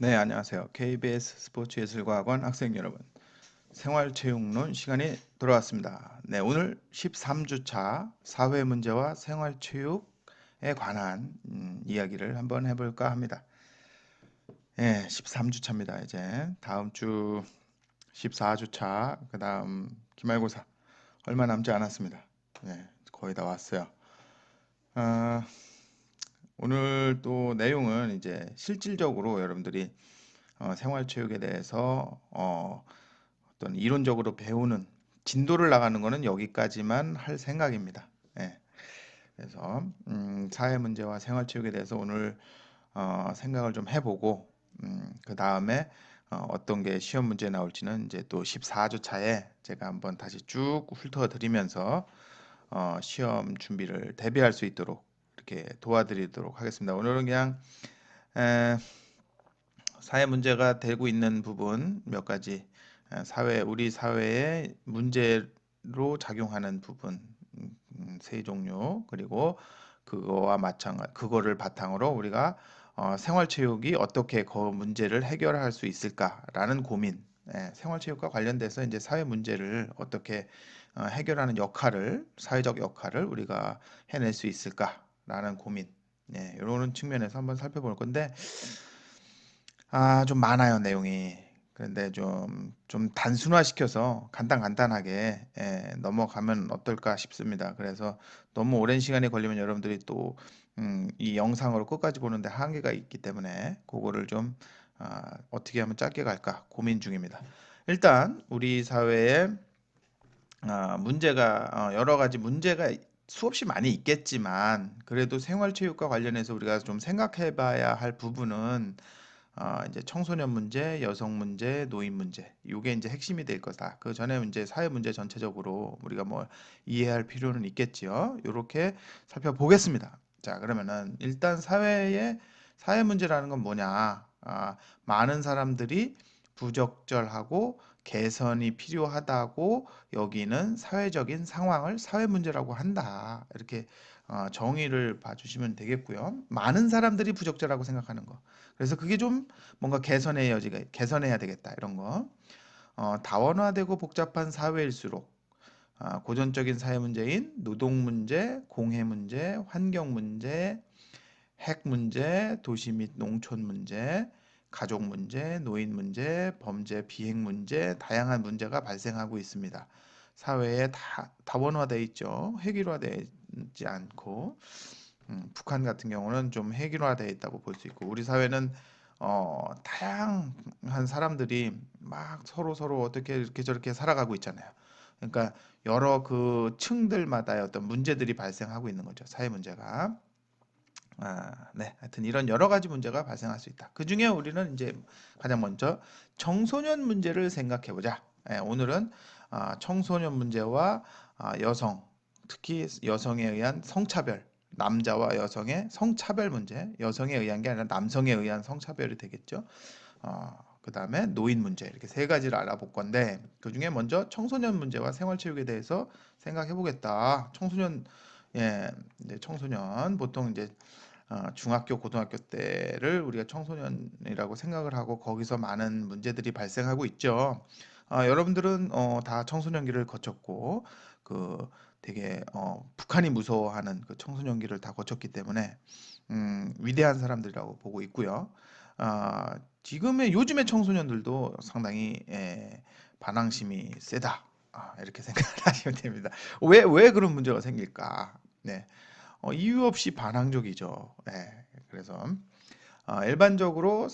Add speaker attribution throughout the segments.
Speaker 1: 네, 안녕하세요. KBS 스포츠예술과학원 학생 여러분. 생활체육론 시간이 돌아왔습니다. 네, 오늘 13주차 사회 문제와 생활체육에 관한 이야기를 한번 해볼까 합니다. 네, 13주차입니다. 이제 다음 주 14주차, 그 다음 기말고사 얼마 남지 않았습니다. 네, 거의 다 왔어요. 아, 오늘 또 내용은 이제 실질적으로 여러분들이 생활체육에 대해서 어떤 이론적으로 배우는 진도를 나가는 거는 여기까지만 할 생각입니다. 예. 그래서 사회 문제와 생활체육에 대해서 오늘 생각을 좀 해보고 그 다음에 어떤 게 시험 문제 나올지는 이제 또 14주 차에 제가 한번 다시 쭉 훑어드리면서 시험 준비를 대비할 수 있도록 이렇게 도와드리도록 하겠습니다. 오늘은 그냥 에, 사회 문제가 되고 있는 부분 몇 가지 우리 사회의 문제로 작용하는 부분 세 종류 그리고 그거를 바탕으로 우리가 생활체육이 어떻게 그 문제를 해결할 수 있을까라는 고민 생활체육과 관련돼서 이제 사회 문제를 어떻게 해결하는 사회적 역할을 우리가 해낼 수 있을까라는 고민 이런 측면에서 한번 살펴볼 건데 좀 많아요, 내용이. 그런데 좀 단순화시켜서 간단하게 넘어가면 어떨까 싶습니다. 그래서 너무 오랜 시간이 걸리면 여러분들이 또 이 영상으로 끝까지 보는데 한계가 있기 때문에 그거를 좀 어떻게 하면 짧게 갈까 고민 중입니다. 일단 우리 사회에 문제가 여러 가지 문제가 수없이 많이 있겠지만 그래도 생활체육과 관련해서 우리가 좀 생각해 봐야 할 부분은 이제 청소년 문제, 여성 문제, 노인 문제. 이게 이제 핵심이 될 거다. 그 전에 이제 사회 문제 전체적으로 우리가 뭐 이해할 필요는 있겠지요. 이렇게 살펴보겠습니다. 자, 그러면은 일단 사회 문제라는 건 뭐냐? 많은 사람들이 부적절하고 개선이 필요하다고 여기는 사회적인 상황을 사회 문제라고 한다. 이렇게 정의를 봐주시면 되겠고요. 많은 사람들이 부적절하고 생각하는 거. 그래서 그게 좀 뭔가 개선해야 되겠다 이런 거. 다원화되고 복잡한 사회일수록 고전적인 사회 문제인 노동 문제, 공해 문제, 환경 문제, 핵 문제, 도시 및 농촌 문제, 가족 문제, 노인 문제, 범죄 비행 문제, 다양한 문제가 발생하고 있습니다. 사회에 다원화돼 있죠. 획일화되어 있지 않고 북한 같은 경우는 좀 획일화되어 있다고 볼 수 있고 우리 사회는 다양한 사람들이 막 서로 어떻게 이렇게 저렇게 살아가고 있잖아요. 그러니까 여러 그 층들마다의 어떤 문제들이 발생하고 있는 거죠. 사회 문제가. 네. 하여튼 이런 여러 가지 문제가 발생할 수 있다. 그중에 우리는 이제 가장 먼저 청소년 문제를 생각해 보자. 오늘은 청소년 문제와 여성, 특히 여성에 의한 성차별, 남자와 여성의 성차별 문제, 여성에 의한 게 아니라 남성에 의한 성차별이 되겠죠. 그다음에 노인 문제 이렇게 세 가지를 알아볼 건데 그중에 먼저 청소년 문제와 생활체육에 대해서 생각해 보겠다. 이제 청소년 보통 이제 중학교, 고등학교 때를 우리가 청소년이라고 생각을 하고 거기서 많은 문제들이 발생하고 있죠. 여러분들은 다 청소년기를 거쳤고 그 되게 북한이 무서워하는 그 청소년기를 다 거쳤기 때문에 위대한 사람들이라고 보고 있고요. 요즘의 청소년들도 상당히 반항심이 세다. 이렇게 생각을 하시면 됩니다. 왜 그런 문제가 생길까? 네. 이유 없이 반항적이죠. 네. 그래서 일반적으로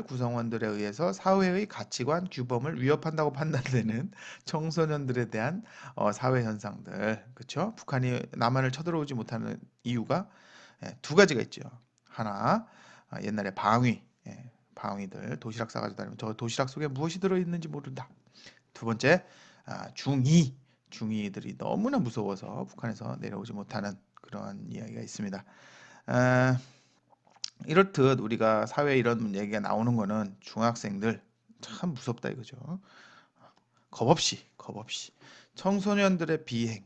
Speaker 1: 구성원들에 의해서 사회의 가치관, 규범을 위협한다고 판단되는 청소년들에 대한 사회 현상들, 그렇죠? 북한이 남한을 쳐들어오지 못하는 이유가 두 가지가 있죠. 하나, 옛날에 방위들 도시락 싸가지고 다니면 저 도시락 속에 무엇이 들어있는지 모른다. 두 번째, 중이들이 너무나 무서워서 북한에서 내려오지 못하는 그런 이야기가 있습니다. 아, 이렇듯 우리가 사회에 이런 얘기가 나오는 거는 중학생들 참 무섭다 이거죠. 겁 없이 청소년들의 비행,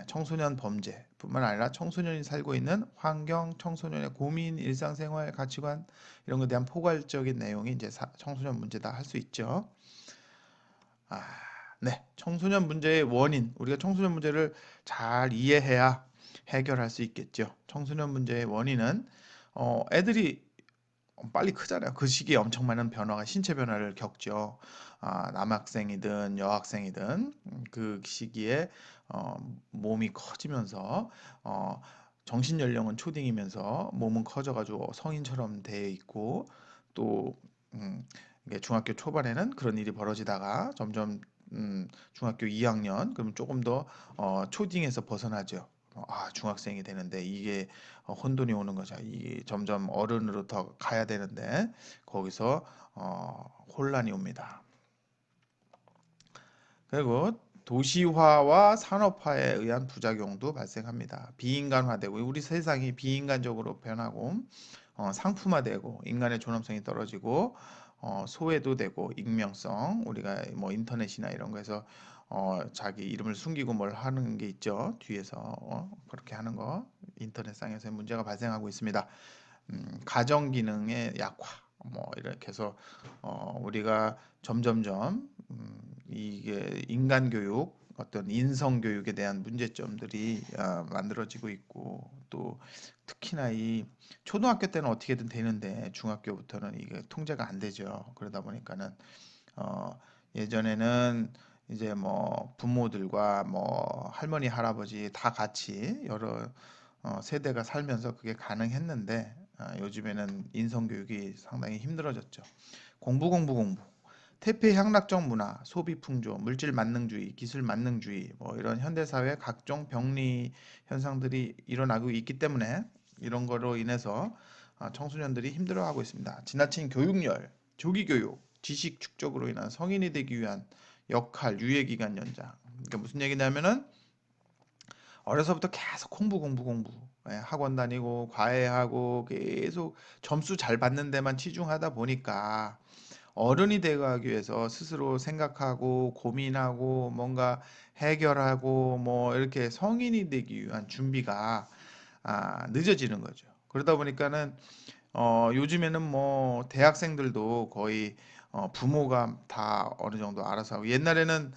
Speaker 1: 청소년 범죄, 뿐만 아니라 청소년이 살고 있는 환경, 청소년의 고민, 일상생활, 가치관 이런 것에 대한 포괄적인 내용이 이제 청소년 문제다 할 수 있죠. 아, 네. 청소년 문제의 원인, 우리가 청소년 문제를 잘 이해해야 해결할 수 있겠죠. 청소년 문제의 원인은 애들이 빨리 크잖아요. 그 시기에 엄청 많은 변화가 신체 변화를 겪죠. 남학생이든 여학생이든 그 시기에 어, 몸이 커지면서 어, 정신 연령은 초딩이면서 몸은 커져가지고 성인처럼 돼 있고 또 이게 중학교 초반에는 그런 일이 벌어지다가 점점 중학교 2학년 그럼 조금 더 초딩에서 벗어나죠. 중학생이 되는데 이게 혼돈이 오는 거죠. 이게 점점 어른으로 더 가야 되는데 거기서 혼란이 옵니다. 그리고 도시화와 산업화에 의한 부작용도 발생합니다. 비인간화되고 우리 세상이 비인간적으로 변하고 상품화되고 인간의 존엄성이 떨어지고 소외도 되고 익명성 우리가 뭐 인터넷이나 이런 거에서 자기 이름을 숨기고 뭘 하는 게 있죠. 뒤에서 그렇게 하는 거 인터넷상에서 문제가 발생하고 있습니다. 가정 기능의 약화 뭐 이렇게 해서 우리가 점점점 이게 인간 교육 어떤 인성 교육에 대한 문제점들이 만들어지고 있고 또 특히나 이 초등학교 때는 어떻게든 되는데 중학교부터는 이게 통제가 안 되죠. 그러다 보니까는 예전에는 이제 뭐 부모들과 뭐 할머니 할아버지 다 같이 여러 세대가 살면서 그게 가능했는데 요즘에는 인성교육이 상당히 힘들어졌죠. 공부. 태폐향락적 문화, 소비 풍조, 물질 만능주의, 기술 만능주의 뭐 이런 현대사회 각종 병리 현상들이 일어나고 있기 때문에 이런 거로 인해서 청소년들이 힘들어하고 있습니다. 지나친 교육열, 조기 교육, 지식 축적으로 인한 성인이 되기 위한 역할, 유예기간 연장. 그러니까 무슨 얘기냐면은 어려서부터 계속 공부. 학원 다니고 과외하고 계속 점수 잘 받는 데만 치중하다 보니까 어른이 되어가기 위해서 스스로 생각하고 고민하고 뭔가 해결하고 뭐 이렇게 성인이 되기 위한 준비가 늦어지는 거죠. 그러다 보니까는 요즘에는 뭐 대학생들도 거의 부모가 다 어느 정도 알아서 하고 옛날에는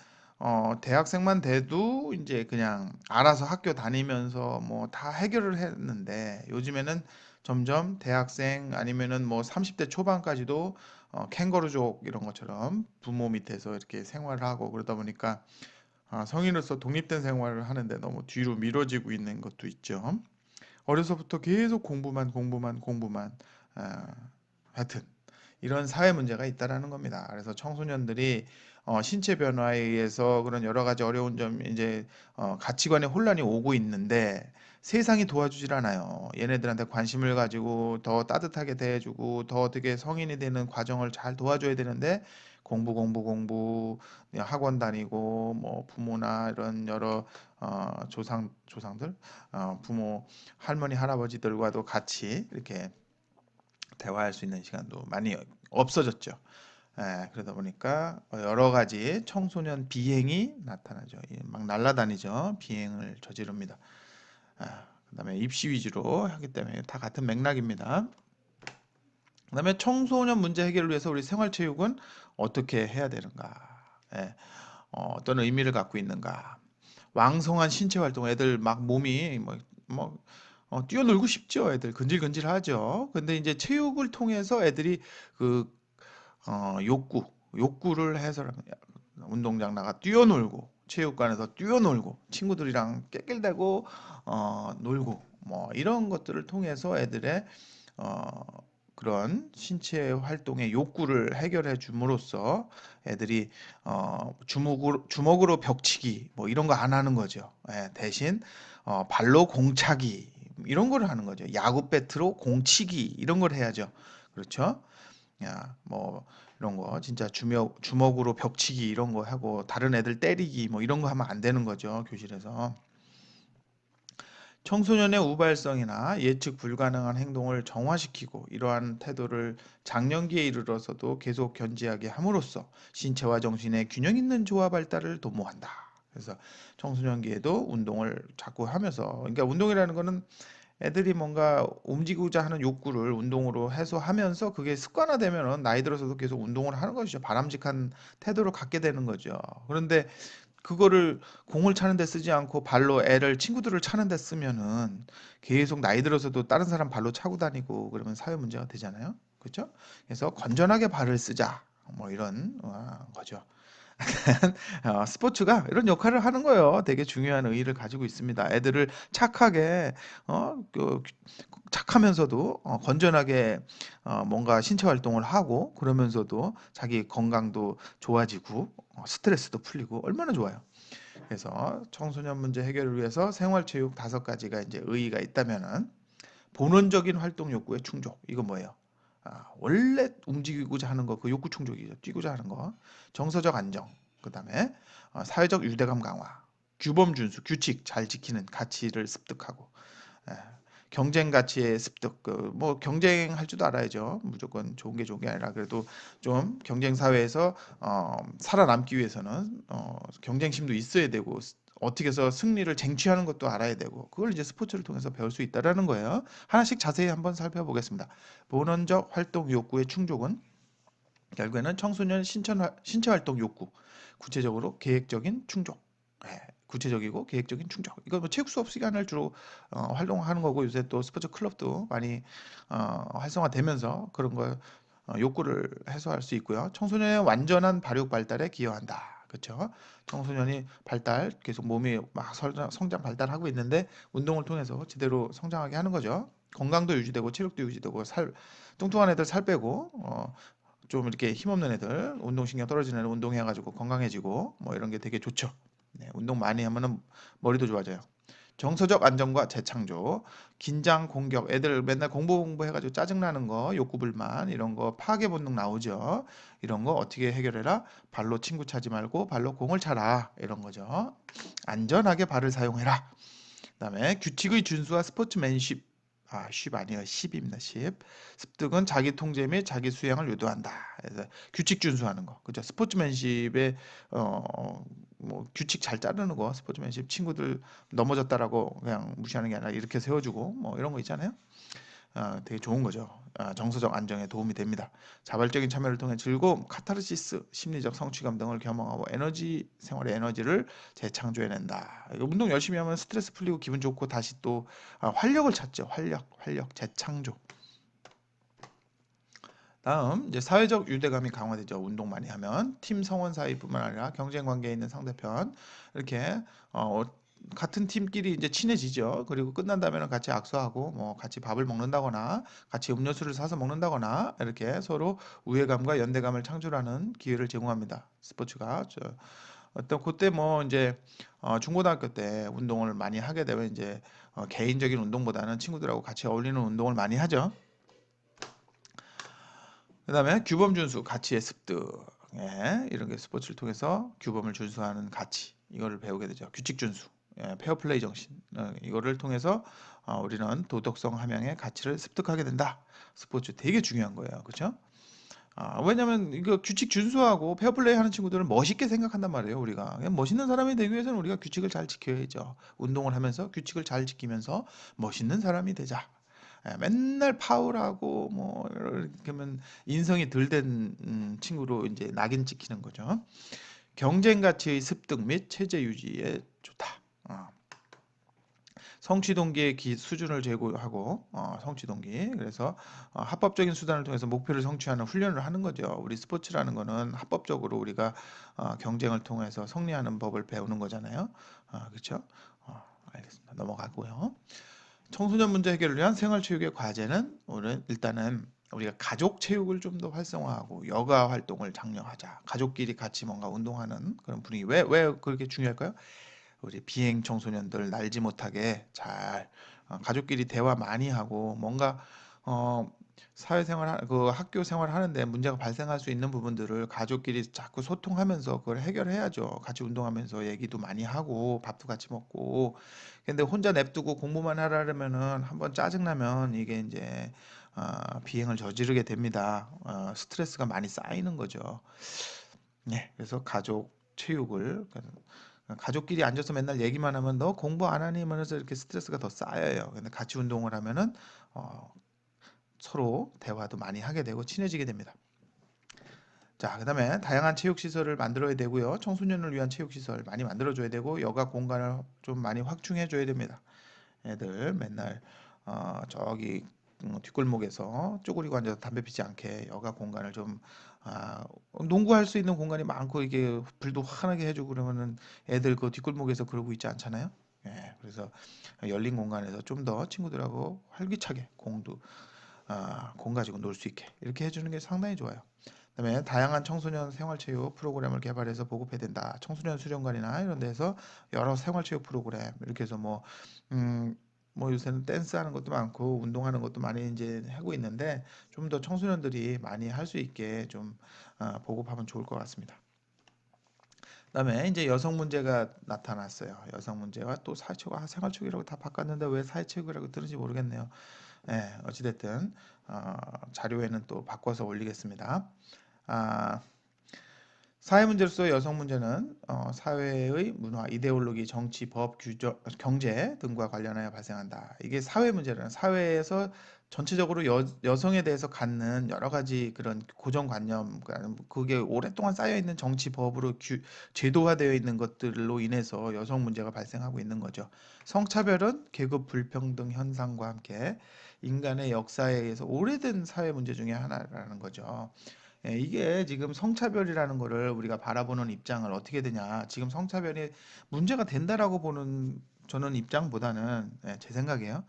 Speaker 1: 대학생만 돼도 이제 그냥 알아서 학교 다니면서 뭐 다 해결을 했는데 요즘에는 점점 대학생 아니면은 뭐 30대 초반까지도 캥거루족 이런 것처럼 부모 밑에서 이렇게 생활을 하고 그러다 보니까 성인으로서 독립된 생활을 하는데 너무 뒤로 미뤄지고 있는 것도 있죠. 어려서부터 계속 공부만 아, 하여튼 이런 사회 문제가 있다라는 겁니다. 그래서 청소년들이 신체 변화에 의해서 그런 여러 가지 어려운 점 이제 가치관에 혼란이 오고 있는데 세상이 도와주질 않아요. 얘네들한테 관심을 가지고 더 따뜻하게 대해주고 더 어떻게 성인이 되는 과정을 잘 도와줘야 되는데 공부 그냥 학원 다니고 뭐 부모나 이런 여러 조상들 부모 할머니 할아버지들과도 같이 이렇게 대화할 수 있는 시간도 많이 없어졌죠. 그러다 보니까 여러 가지 청소년 비행이 나타나죠. 막 날아다니죠. 비행을 저지릅니다. 그다음에 입시 위주로 하기 때문에 다 같은 맥락입니다. 그다음에 청소년 문제 해결을 위해서 우리 생활체육은 어떻게 해야 되는가? 예, 어떤 의미를 갖고 있는가? 왕성한 신체 활동, 애들 막 몸이 뛰어놀고 싶죠. 애들 근질근질하죠. 근데 이제 체육을 통해서 애들이 그 욕구를 해소합니다. 운동장 나가 뛰어놀고 체육관에서 뛰어놀고 친구들이랑 깨낄대고 놀고 뭐 이런 것들을 통해서 애들의 어, 그런 신체 활동의 욕구를 해결해 줌으로써 애들이 주먹으로 벽치기 뭐 이런 거 안 하는 거죠. 대신 발로 공차기 이런 걸 하는 거죠. 야구 배트로 공치기 이런 걸 해야죠. 그렇죠? 야, 뭐 이런 거 진짜 주먹으로 벽치기 이런 거 하고 다른 애들 때리기 뭐 이런 거 하면 안 되는 거죠. 교실에서. 청소년의 우발성이나 예측 불가능한 행동을 정화시키고 이러한 태도를 장년기에 이르러서도 계속 견지하게 함으로써 신체와 정신의 균형 있는 조화 발달을 도모한다. 그래서 청소년기에도 운동을 자꾸 하면서, 그러니까 운동이라는 거는 애들이 뭔가 움직이고자 하는 욕구를 운동으로 해소하면서 그게 습관화되면은 나이 들어서도 계속 운동을 하는 것이죠. 바람직한 태도를 갖게 되는 거죠. 그런데 그거를 공을 차는 데 쓰지 않고 발로 애를 친구들을 차는 데 쓰면은 계속 나이 들어서도 다른 사람 발로 차고 다니고 그러면 사회 문제가 되잖아요. 그렇죠? 그래서 건전하게 발을 쓰자. 뭐 이런 거죠. 스포츠가 이런 역할을 하는 거예요. 되게 중요한 의의를 가지고 있습니다. 애들을 착하게 착하면서도 건전하게 뭔가 신체 활동을 하고 그러면서도 자기 건강도 좋아지고 스트레스도 풀리고 얼마나 좋아요. 그래서 청소년 문제 해결을 위해서 생활체육 5가지가 이제 의의가 있다면은 본원적인 활동 욕구의 충족. 이거 뭐예요? 원래 움직이고자 하는 거, 그 욕구 충족이죠. 뛰고자 하는 거. 정서적 안정. 그다음에 사회적 유대감 강화. 규범 준수, 규칙 잘 지키는 가치를 습득하고. 예, 경쟁 가치의 습득. 뭐 경쟁할 줄도 알아야죠. 무조건 좋은 게 아니라 그래도 좀 경쟁 사회에서 살아남기 위해서는 경쟁심도 있어야 되고 어떻게 해서 승리를 쟁취하는 것도 알아야 되고 그걸 이제 스포츠를 통해서 배울 수 있다라는 거예요. 하나씩 자세히 한번 살펴보겠습니다. 본원적 활동 욕구의 충족은 결국에는 청소년 신체 활동 욕구, 구체적으로 계획적인 충족. 예, 구체적이고 계획적인 충족. 이거 뭐 체육 수업 시간을 주로 활동하는 거고 요새 또 스포츠 클럽도 많이 활성화되면서 그런 거 욕구를 해소할 수 있고요. 청소년의 완전한 발육 발달에 기여한다. 그렇죠? 청소년이 발달 계속 몸이 막 성장 발달하고 있는데 운동을 통해서 제대로 성장하게 하는 거죠. 건강도 유지되고 체력도 유지되고 살 뚱뚱한 애들 살 빼고 좀 이렇게 힘없는 애들, 운동신경 떨어지는 애들 운동해가지고 건강해지고 뭐 이런 게 되게 좋죠. 네, 운동 많이 하면은 머리도 좋아져요. 정서적 안정과 재창조, 긴장, 공격, 애들 맨날 공부 해가지고 짜증나는 거, 욕구 불만 이런 거 파괴 본능 나오죠. 이런 거 어떻게 해결해라? 발로 친구 차지 말고 발로 공을 차라 이런 거죠. 안전하게 발을 사용해라. 그다음에 규칙의 준수와 스포츠맨십. 쉽 아니에요. 10입니다. 10. 습득은 자기 통제 및 자기 수양을 유도한다. 그래서 규칙 준수하는 거. 그죠? 스포츠맨십에 뭐 규칙 잘 따르는 거. 스포츠맨십 친구들 넘어졌다라고 그냥 무시하는 게 아니라 이렇게 세워주고 뭐 이런 거 있잖아요. 되게 좋은 거죠. 정서적 안정에 도움이 됩니다. 자발적인 참여를 통해 즐거움, 카타르시스, 심리적 성취감 등을 경험하고 에너지 생활의 에너지를 재창조해낸다. 이거 운동 열심히 하면 스트레스 풀리고 기분 좋고 다시 또 활력을 찾죠. 활력, 재창조. 다음 이제 사회적 유대감이 강화되죠. 운동 많이 하면 팀 성원 사이뿐만 아니라 경쟁 관계에 있는 상대편 이렇게 같은 팀끼리 이제 친해지죠. 그리고 끝난 다음에는 같이 악수하고 뭐 같이 밥을 먹는다거나 같이 음료수를 사서 먹는다거나 이렇게 서로 우애감과 연대감을 창출하는 기회를 제공합니다. 스포츠가 어떤 그때 뭐 이제 중고등학교 때 운동을 많이 하게 되면 이제 개인적인 운동보다는 친구들하고 같이 어울리는 운동을 많이 하죠. 그다음에 규범 준수, 가치의 습득. 예, 이런 게 스포츠를 통해서 규범을 준수하는 가치. 이거를 배우게 되죠. 규칙 준수. 예, 페어플레이 정신. 이거를 통해서 우리는 도덕성 함양의 가치를 습득하게 된다. 스포츠 되게 중요한 거예요. 그렇죠? 왜냐면 이거 규칙 준수하고 페어플레이 하는 친구들은 멋있게 생각한단 말이에요, 우리가. 그냥 멋있는 사람이 되기 위해서는 우리가 규칙을 잘 지켜야죠. 운동을 하면서 규칙을 잘 지키면서 멋있는 사람이 되자. 맨날 파울하고 뭐 이렇게 하면 인성이 덜 된 친구로 이제 낙인 찍히는 거죠. 경쟁 가치의 습득 및 체제 유지에 좋다. 성취 동기의 수준을 제고하고 성취 동기. 그래서 합법적인 수단을 통해서 목표를 성취하는 훈련을 하는 거죠. 우리 스포츠라는 거는 합법적으로 우리가 경쟁을 통해서 승리하는 법을 배우는 거잖아요. 그렇죠? 알겠습니다. 넘어가고요. 청소년 문제 해결을 위한 생활체육의 과제는 오늘 일단은 우리가 가족 체육을 좀 더 활성화하고 여가 활동을 장려하자. 가족끼리 같이 뭔가 운동하는 그런 분위기. 왜 그렇게 중요할까요? 우리 비행 청소년들 날지 못하게 잘 가족끼리 대화 많이 하고 뭔가 어, 사회생활 그 학교 생활 하는데 문제가 발생할 수 있는 부분들을 가족끼리 자꾸 소통하면서 그걸 해결해야죠. 같이 운동하면서 얘기도 많이 하고 밥도 같이 먹고. 근데 혼자 냅두고 공부만 하려면은 한번 짜증나면 이게 이제 비행을 저지르게 됩니다. 스트레스가 많이 쌓이는 거죠. 네, 그래서 가족 체육을 가족끼리 앉아서 맨날 얘기만 하면 너 공부 안 하니 하면서 이렇게 스트레스가 더 쌓여요. 근데 같이 운동을 하면은 어, 서로 대화도 많이 하게 되고 친해지게 됩니다. 자, 그다음에 다양한 체육 시설을 만들어야 되고요. 청소년을 위한 체육 시설 많이 만들어 줘야 되고 여가 공간을 좀 많이 확충해 줘야 됩니다. 애들 맨날 저기 뒷골목에서 쪼그리고 앉아서 담배 피지 않게 여가 공간을 좀 아, 농구할 수 있는 공간이 많고 이게 불도 환하게 해주고 그러면은 애들 그 뒷골목에서 그러고 있지 않잖아요. 예, 그래서 열린 공간에서 좀 더 친구들하고 활기차게 공 가지고 놀 수 있게 이렇게 해주는 게 상당히 좋아요. 그다음에 다양한 청소년 생활체육 프로그램을 개발해서 보급해야 된다. 청소년 수련관이나 이런 데서 여러 생활체육 프로그램 이렇게 해서 음, 뭐 요새는 댄스 하는 것도 많고 운동하는 것도 많이 이제 하고 있는데 좀 더 청소년들이 많이 할 수 있게 좀 보급하면 좋을 것 같습니다. 그다음에 이제 여성 문제가 나타났어요. 여성 문제가 또 사회체육, 생활체육이라고 다 바꿨는데 왜 사회체육이라고 뜨는지 모르겠네요. 예, 어찌됐든 자료에는 또 바꿔서 올리겠습니다. 아, 사회 문제로서 여성 문제는 사회의 문화, 이데올로기, 정치, 법, 규정, 경제 등과 관련하여 발생한다. 이게 사회 문제라는 사회에서 전체적으로 여성에 대해서 갖는 여러 가지 그런 고정관념, 그게 오랫동안 쌓여 있는 정치, 법으로 제도화되어 있는 것들로 인해서 여성 문제가 발생하고 있는 거죠. 성차별은 계급 불평등 현상과 함께 인간의 역사에 의해서 오래된 사회 문제 중에 하나라는 거죠. 예, 이게 지금 성차별이라는 거를 우리가 바라보는 입장을 어떻게 되냐. 지금 성차별이 문제가 된다라고 보는 저는 입장보다는 제 생각이에요.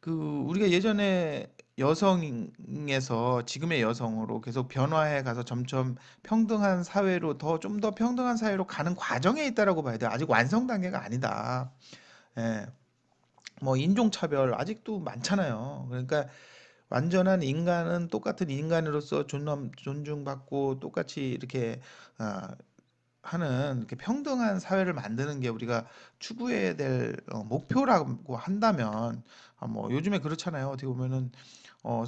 Speaker 1: 그 우리가 예전에 여성에서 지금의 여성으로 계속 변화해 가서 점점 평등한 사회로 좀 더 평등한 사회로 가는 과정에 있다라고 봐야 돼요. 아직 완성 단계가 아니다. 예. 뭐 인종차별 아직도 많잖아요. 그러니까 완전한 인간은 똑같은 인간으로서 존중받고 똑같이 이렇게 아, 하는 이렇게 평등한 사회를 만드는 게 우리가 추구해야 될 목표라고 한다면 뭐 요즘에 그렇잖아요. 어떻게 보면은 어,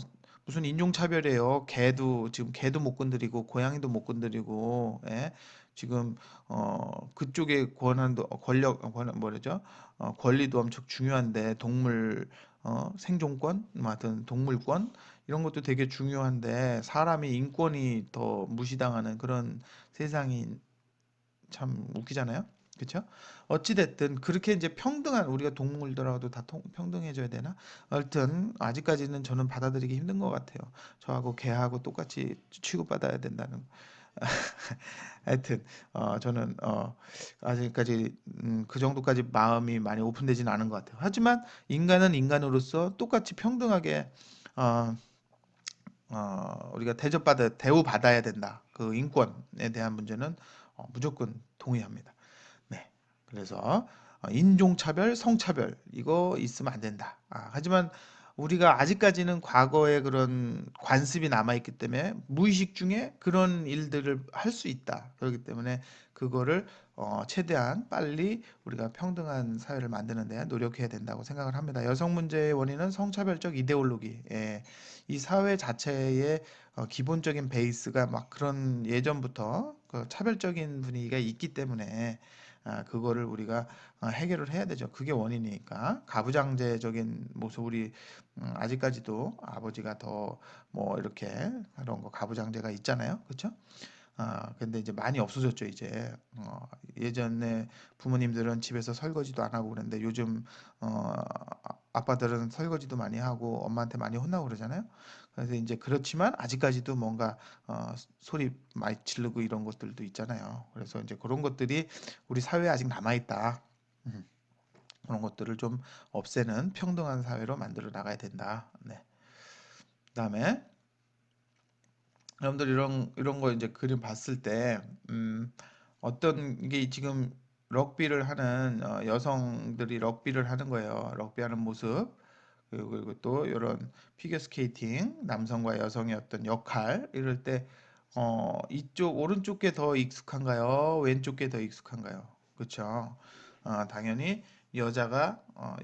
Speaker 1: 무슨 인종차별이에요. 지금 개도 못 건드리고 고양이도 못 건드리고 예? 지금 그쪽의 권한도 뭐라죠? 권리도 엄청 중요한데 생존권, 뭐 하여튼 동물권 이런 것도 되게 중요한데 사람의 인권이 더 무시당하는 그런 세상이 참 웃기잖아요. 그렇죠? 어찌 됐든 그렇게 이제 평등한 우리가 동물들하고도 다 평등해져야 되나? 하여튼 아직까지는 저는 받아들이기 힘든 것 같아요. 저하고 개하고 똑같이 취급받아야 된다는. 하여튼 저는 아직까지 그 정도까지 마음이 많이 오픈되지는 않은 것 같아요. 하지만 인간은 인간으로서 똑같이 평등하게 어, 우리가 대우받아야 된다. 그 인권에 대한 문제는 무조건 동의합니다. 네. 그래서 인종차별, 성차별 이거 있으면 안 된다. 하지만 우리가 아직까지는 과거의 그런 관습이 남아 있기 때문에 무의식 중에 그런 일들을 할 수 있다. 그렇기 때문에 그거를 최대한 빨리 우리가 평등한 사회를 만드는 데 노력해야 된다고 생각을 합니다. 여성 문제의 원인은 성차별적 이데올로기. 예. 이 사회 자체의 기본적인 베이스가 막 그런 예전부터 그 차별적인 분위기가 있기 때문에 그거를 우리가 해결을 해야 되죠. 그게 원인이니까 가부장제적인 모습 우리 아직까지도 아버지가 더 뭐 이렇게 그런 거 가부장제가 있잖아요. 그렇죠? 근데 이제 많이 없어졌죠, 이제. 예전에 부모님들은 집에서 설거지도 안 하고 그랬는데 요즘 아빠들은 설거지도 많이 하고 엄마한테 많이 혼나고 그러잖아요. 그래서 이제 그렇지만 아직까지도 뭔가 소리 많이 지르고 이런 것들도 있잖아요. 그래서 이제 그런 것들이 우리 사회에 아직 남아 있다. 음, 그런 것들을 좀 없애는 평등한 사회로 만들어 나가야 된다. 네. 그다음에 여러분들 이런 거 이제 그림 봤을 때 어떤 게 지금 럭비를 하는 여성들이 럭비를 하는 거예요. 럭비 하는 모습. 그리고 또 이런 피겨 스케이팅 남성과 여성의 어떤 역할 이럴 때 이쪽 오른쪽 게 더 익숙한가요? 왼쪽 게 더 익숙한가요? 그렇죠. 당연히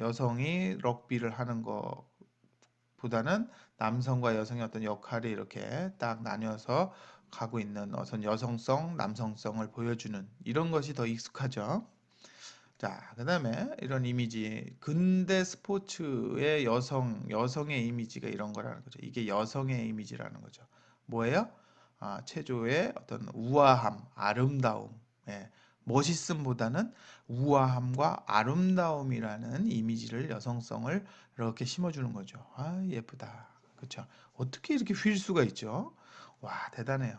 Speaker 1: 여성이 럭비를 하는 거 보다는 남성과 여성의 어떤 역할이 이렇게 딱 나뉘어서 가고 있는 어떤 여성성, 남성성을 보여주는 이런 것이 더 익숙하죠. 자, 그다음에 이런 이미지, 근대 스포츠의 여성의 이미지가 이런 거라는 거죠. 이게 여성의 이미지라는 거죠. 뭐예요? 체조의 어떤 우아함, 아름다움, 예, 멋있음보다는 우아함과 아름다움이라는 이미지를 여성성을 이렇게 심어주는 거죠. 아, 예쁘다. 그렇죠? 어떻게 이렇게 휠 수가 있죠? 와, 대단해요.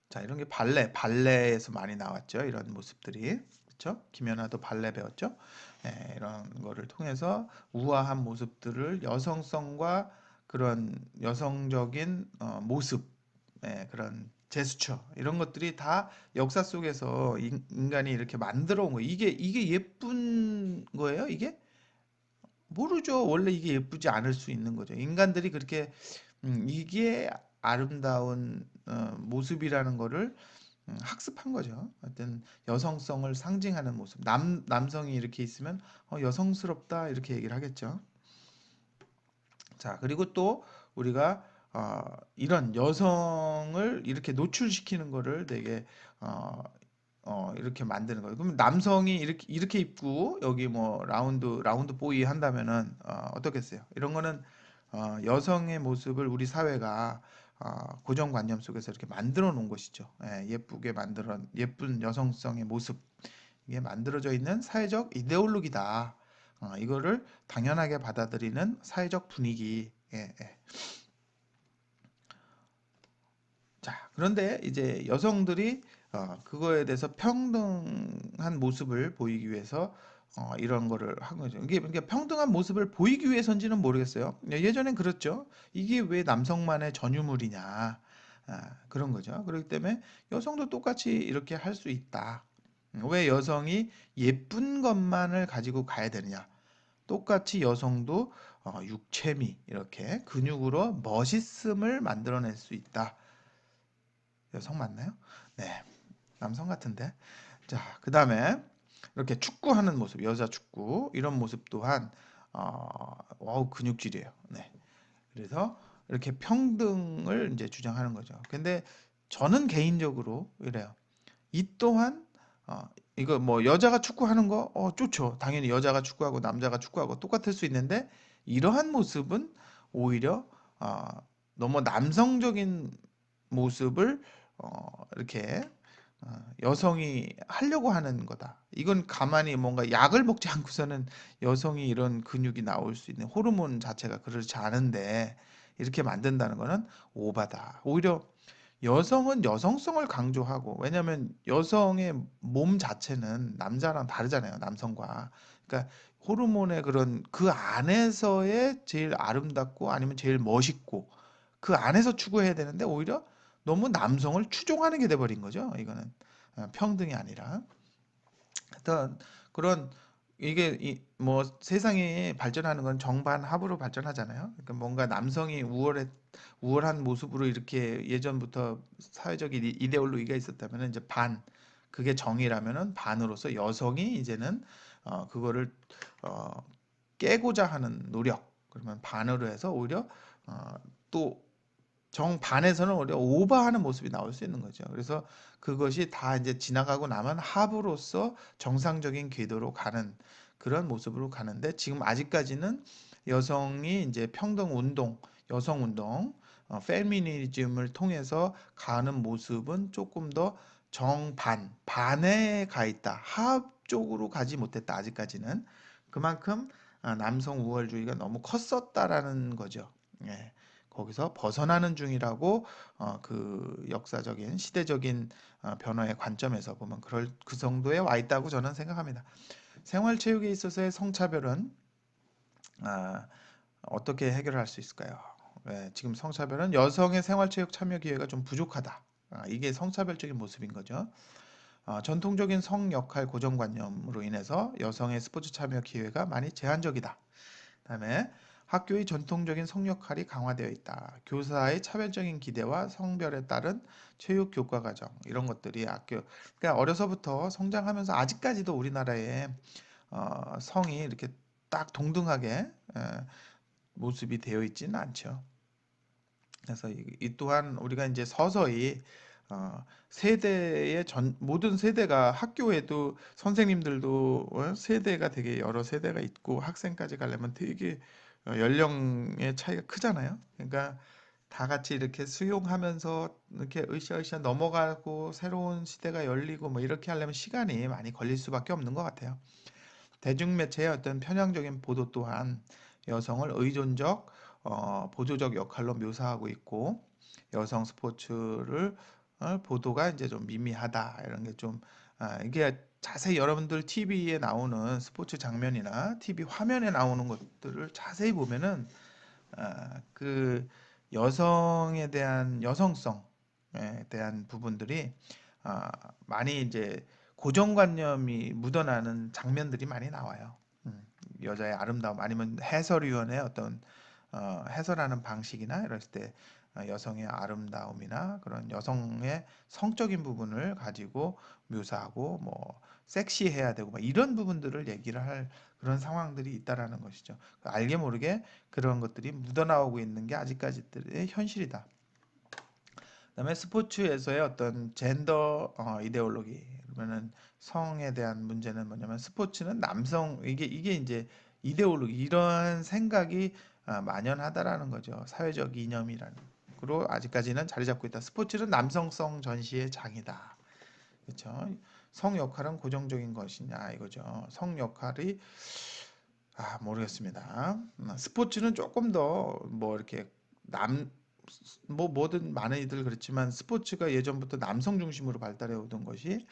Speaker 1: 자, 이런 게 발레에서 많이 나왔죠. 이런 모습들이. 그렇죠? 김연아도 발레 배웠죠. 예, 이런 거를 통해서 우아한 모습들을 여성성과 그런 여성적인 모습, 예, 그런 제스처 이런 것들이 다 역사 속에서 인간이 이렇게 만들어 온 거예요. 이게 예쁜 거예요? 이게? 모르죠. 원래 이게 예쁘지 않을 수 있는 거죠. 인간들이 그렇게 이게 아름다운 모습이라는 거를 학습한 거죠. 하여튼 여성성을 상징하는 모습. 남성이 이렇게 있으면 여성스럽다 이렇게 얘기를 하겠죠. 자, 그리고 또 우리가 이런 여성을 이렇게 노출시키는 거를 되게 어, 이렇게 만드는 거예요. 그럼 남성이 이렇게 입고 여기 뭐 라운드 보이 한다면은 어떻겠어요? 이런 거는 여성의 모습을 우리 사회가 고정관념 속에서 이렇게 만들어 놓은 것이죠. 예, 예쁘게 만들어 예쁜 여성성의 모습 이게 만들어져 있는 사회적 이데올로기다. 이거를 당연하게 받아들이는 사회적 분위기. 예, 예. 자, 그런데 이제 여성들이 그거에 대해서 평등한 모습을 보이기 위해서 이런 거를 한 거죠. 이게 그러니까 평등한 모습을 보이기 위해서인지는 모르겠어요. 예전엔 그렇죠. 이게 왜 남성만의 전유물이냐. 그런 거죠. 그렇기 때문에 여성도 똑같이 이렇게 할 수 있다. 왜 여성이 예쁜 것만을 가지고 가야 되느냐. 똑같이 여성도 육체미, 이렇게 근육으로 멋있음을 만들어낼 수 있다. 여성 맞나요? 네, 남성 같은데. 자, 그 다음에 이렇게 축구하는 모습, 여자 축구 이런 모습 또한 근육질이에요. 네, 그래서 이렇게 평등을 이제 주장하는 거죠. 근데 저는 개인적으로 이래요. 이 또한 이거 뭐 여자가 축구하는 거 좋죠. 당연히 여자가 축구하고 남자가 축구하고 똑같을 수 있는데 이러한 모습은 오히려 어, 너무 남성적인 모습을 이렇게 여성이 하려고 하는 거다. 이건 가만히 뭔가 약을 먹지 않고서는 여성이 이런 근육이 나올 수 있는 호르몬 자체가 그렇지 않은데 이렇게 만든다는 거는 오바다. 오히려 여성은 여성성을 강조하고 왜냐하면 여성의 몸 자체는 남자랑 다르잖아요. 남성과. 그러니까 호르몬의 그런 그 안에서의 제일 아름답고 아니면 제일 멋있고 그 안에서 추구해야 되는데 오히려 너무 남성을 추종하는 게 돼버린 거죠. 이거는 평등이 아니라. 하여튼 그런 이게 뭐 세상이 발전하는 건 정반합으로 발전하잖아요. 그러니까 뭔가 남성이 우월한 모습으로 이렇게 예전부터 사회적 이데올로기가 있었다면 이제 그게 정의라면은 반으로서 여성이 이제는 그거를 어, 깨고자 하는 노력 그러면 반으로 해서 오히려 또 정반에서는 오히려 오버하는 모습이 나올 수 있는 거죠. 그래서 그것이 다 이제 지나가고 나면 합으로서 정상적인 궤도로 가는 그런 모습으로 가는데 지금 아직까지는 여성이 이제 평등 운동, 여성 운동, 페미니즘을 통해서 가는 모습은 조금 더 반에 가 있다. 합 쪽으로 가지 못했다. 아직까지는. 그만큼 남성 우월주의가 너무 컸었다라는 거죠. 예. 거기서 벗어나는 중이라고 그 역사적인 시대적인 변화의 관점에서 보면 그 정도에 와 있다고 저는 생각합니다. 생활체육에 있어서의 성차별은 아, 어떻게 해결할 수 있을까요? 지금 성차별은 여성의 생활체육 참여 기회가 좀 부족하다. 이게 성차별적인 모습인 거죠. 전통적인 성 역할 고정관념으로 인해서 여성의 스포츠 참여 기회가 많이 제한적이다. 그다음에 학교의 전통적인 성 역할이 강화되어 있다. 교사의 차별적인 기대와 성별에 따른 체육 교과 과정 이런 것들이 그러니까 어려서부터 성장하면서 아직까지도 우리나라에 성이 이렇게 딱 동등하게 모습이 되어 있지는 않죠. 그래서 이 또한 우리가 이제 서서히 세대의 모든 세대가 학교에도 선생님들도 세대가 되게 여러 세대가 있고 학생까지 가려면 되게 연령의 차이가 크잖아요. 그러니까 다 같이 이렇게 수용하면서 이렇게 으쌰으쌰 넘어가고 새로운 시대가 열리고 뭐 이렇게 하려면 시간이 많이 걸릴 수밖에 없는 것 같아요. 대중매체의 어떤 편향적인 보도 또한 여성을 의존적, 보조적 역할로 묘사하고 있고 여성 스포츠를 보도가 이제 좀 미미하다 이런 게 좀 이게 자세히 여러분들 TV에 나오는 스포츠 장면이나 TV 화면에 나오는 것들을 자세히 보면은 그 여성에 대한 여성성에 대한 부분들이 아, 많이 이제 고정관념이 묻어나는 장면들이 많이 나와요. 음, 여자의 아름다움 아니면 해설위원의 어떤 해설하는 방식이나 이럴 때 여성의 아름다움이나 그런 여성의 성적인 부분을 가지고 묘사하고 뭐 섹시해야 되고 막 이런 부분들을 얘기를 할 그런 상황들이 있다라는 것이죠. 알게 모르게 그런 것들이 묻어나오고 있는 게 아직까지의 현실이다. 그다음에 스포츠에서의 어떤 젠더 이데올로기 그러면은 성에 대한 문제는 뭐냐면 스포츠는 남성 이게 이제 이데올로기 이런 생각이 만연하다라는 거죠. 사회적 이념이라는. 그리고 아직까지는 자리 잡고 있다. 스포츠는 남성성 전시의 장이다. 그렇죠? 성 역할은 고정적인 것이냐 이거죠. 성 역할이 모르겠습니다. 스포츠는 조금 더 뭐 이렇게 남 뭐 뭐든 많은 이들 그렇지만 스포츠가 예전부터 남성 중심으로 발달해 오던 것이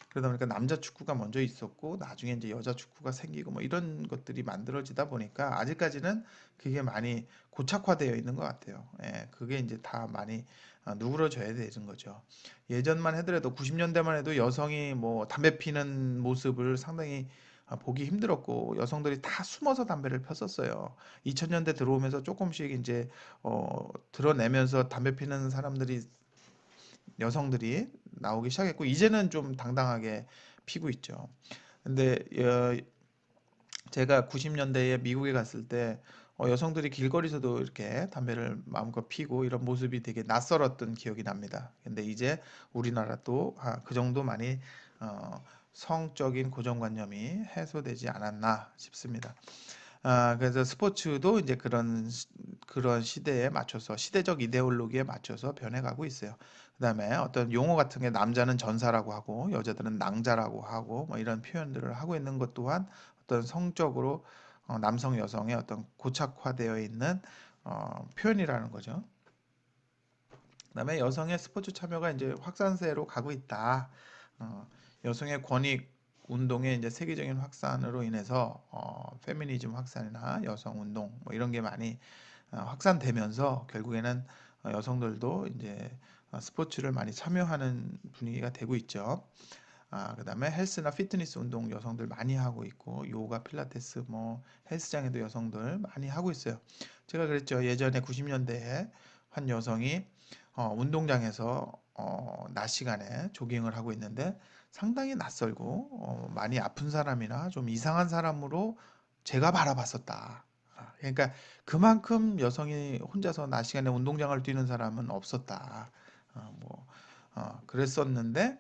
Speaker 1: 그러다 보니까 남자 축구가 먼저 있었고 나중에 이제 여자 축구가 생기고 뭐 이런 것들이 만들어지다 보니까 아직까지는 그게 많이 고착화되어 있는 것 같아요. 예, 그게 이제 다 많이 누그러져야 되는 거죠. 예전만 해더라도 90년대만 해도 여성이 뭐 담배 피는 모습을 상당히 보기 힘들었고 여성들이 다 숨어서 담배를 폈었어요. 2000년대 들어오면서 조금씩 이제 드러내면서 담배 피는 사람들이 여성들이 나오기 시작했고 이제는 좀 당당하게 피고 있죠. 근데 제가 90년대에 미국에 갔을 때 여성들이 길거리에서도 이렇게 담배를 마음껏 피고 이런 모습이 되게 낯설었던 기억이 납니다. 근데 이제 우리나라도 그 정도 많이 성적인 고정관념이 해소되지 않았나 싶습니다. 그래서 스포츠도 이제 그런 시대에 맞춰서 시대적 이데올로기에 맞춰서 변해가고 있어요. 그다음에 어떤 용어 같은 게 남자는 전사라고 하고 여자들은 낭자라고 하고 뭐 이런 표현들을 하고 있는 것 또한 어떤 성적으로 남성 여성의 어떤 고착화되어 있는 표현이라는 거죠. 그다음에 여성의 스포츠 참여가 이제 확산세로 가고 있다. 여성의 권익 운동의 이제 세계적인 확산으로 인해서 페미니즘 확산이나 여성 운동 뭐 이런 게 많이 확산되면서 결국에는 여성들도 이제 스포츠를 많이 참여하는 분위기가 되고 있죠. 그다음에 헬스나 피트니스 운동 여성들 많이 하고 있고 요가, 필라테스 뭐 헬스장에도 여성들 많이 하고 있어요. 제가 그랬죠. 예전에 90년대에 한 여성이 운동장에서 낮 시간에 조깅을 하고 있는데 상당히 낯설고 많이 아픈 사람이나 좀 이상한 사람으로 제가 바라봤었다. 그러니까 그만큼 여성이 혼자서 낮 시간에 운동장을 뛰는 사람은 없었다. 그랬었는데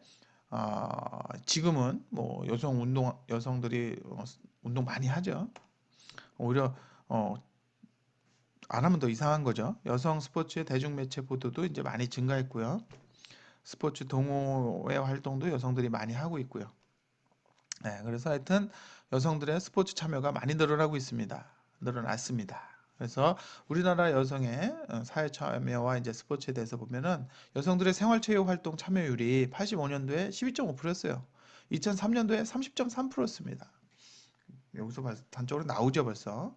Speaker 1: 지금은 뭐 여성들이 운동 많이 하죠. 오히려 어, 안 하면 더 이상한 거죠. 여성 스포츠의 대중매체 보도도 이제 많이 증가했고요. 스포츠 동호회 활동도 여성들이 많이 하고 있고요. 네, 그래서 하여튼 여성들의 스포츠 참여가 많이 늘어나고 있습니다. 늘어났습니다. 그래서 우리나라 여성의 사회 참여와 이제 스포츠에 대해서 보면은 여성들의 생활체육 활동 참여율이 85년도에 12.5%였어요. 2003년도에 30.3%였습니다. 여기서 단적으로 나오죠 벌써.